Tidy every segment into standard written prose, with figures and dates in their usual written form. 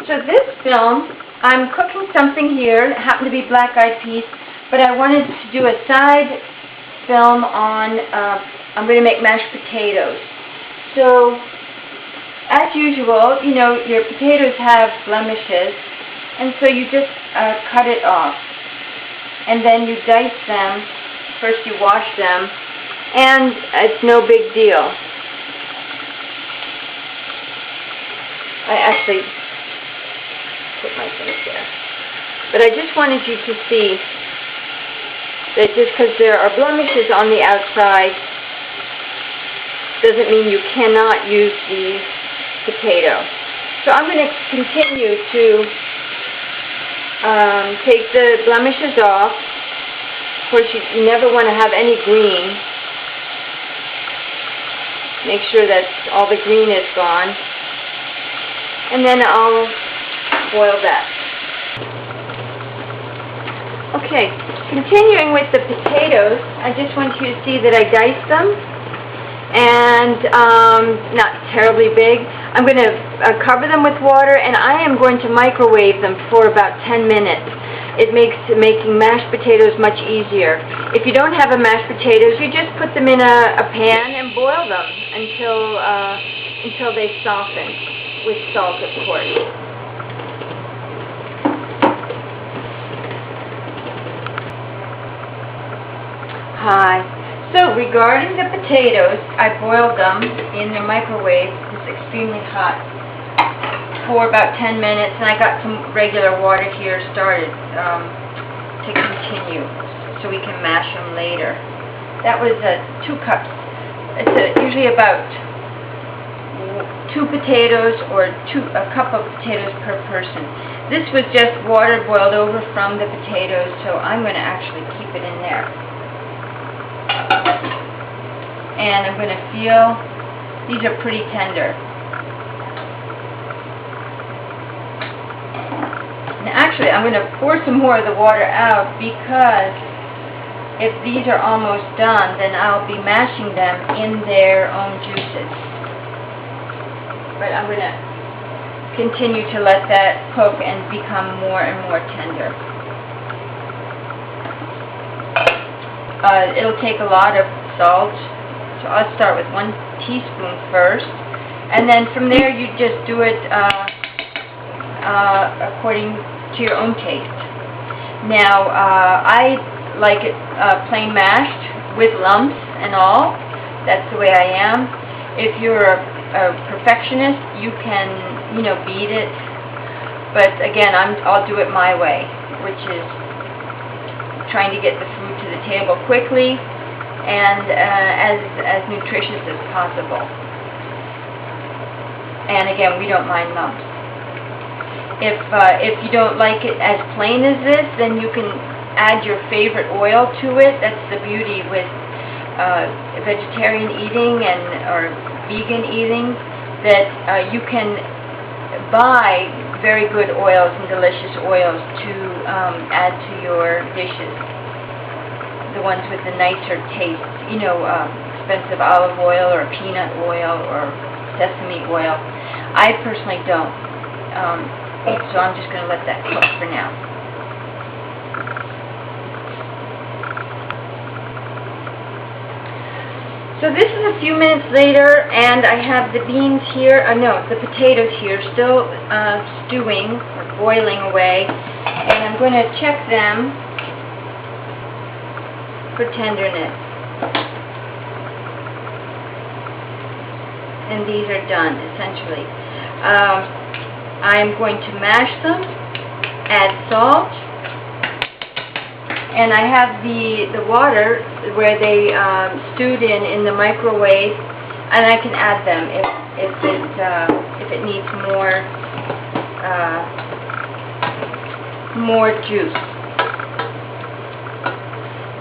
So this film, I'm cooking something here. It happened to be black-eyed peas, but I wanted to do a side film on, I'm going to make mashed potatoes. So, as usual, you know, your potatoes have blemishes, and so you just cut it off. And then you dice them. First you wash them, and it's no big deal. I actually put my things there. But I just wanted you to see that just because there are blemishes on the outside doesn't mean you cannot use the potato. So I'm going to continue to take the blemishes off. Of course, you never want to have any green. Make sure that all the green is gone. And then I'll boil that. Okay, continuing with the potatoes, I just want you to see that I diced them, and not terribly big. I'm going to cover them with water, and I am going to microwave them for about 10 minutes. It makes making mashed potatoes much easier. If you don't have a mashed potatoes, you just put them in a pan and boil them until they soften. With salt, of course. Hi. So regarding the potatoes, I boiled them in the microwave. It's extremely hot for about 10 minutes, and I got some regular water here started to continue, so we can mash them later. That was 2 cups. It's usually about 2 potatoes or a cup of potatoes per person. This was just water boiled over from the potatoes, so I'm going to actually keep it in there. And I'm going to feel, these are pretty tender. And actually, I'm going to pour some more of the water out, because if these are almost done, then I'll be mashing them in their own juices. But I'm going to continue to let that cook and become more and more tender. It'll take a lot of salt, so I'll start with 1 teaspoon first, and then from there you just do it according to your own taste. Now, I like it plain mashed with lumps and all. That's the way I am. If you're a perfectionist, you can, you know, beat it, but again, I'll do it my way, which is trying to get the food to the table quickly and as nutritious as possible. And again, we don't mind lumps. If you don't like it as plain as this, then you can add your favorite oil to it. That's the beauty with vegetarian eating or vegan eating, that you can buy very good oils and delicious oils to add to your dishes. The ones with the nicer taste, you know, expensive olive oil or peanut oil or sesame oil. I personally don't, so I'm just going to let that cook for now. So this is a few minutes later, and I have the beans here, the potatoes here, still stewing or boiling away, and I'm going to check them for tenderness. And these are done, essentially. I'm going to mash them, add salt, and I have the water where they stewed in the microwave, and I can add them if it needs more juice.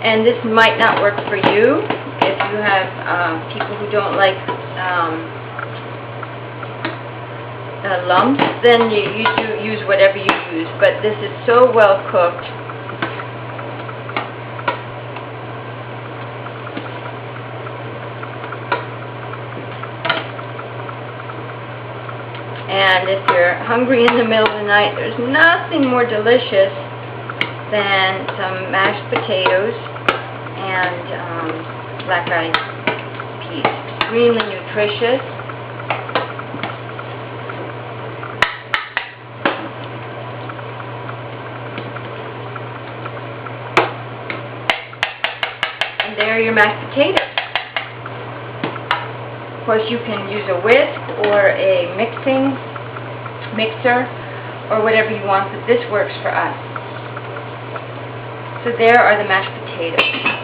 And this might not work for you if you have people who don't like lumps. Then you do use whatever you use. But this is so well cooked. And And if you're hungry in the middle of the night, there's nothing more delicious than some mashed potatoes and black-eyed peas. Extremely nutritious. And there are your mashed potatoes. Of course, you can use a whisk or a mixer or whatever you want, but this works for us. So there are the mashed potatoes.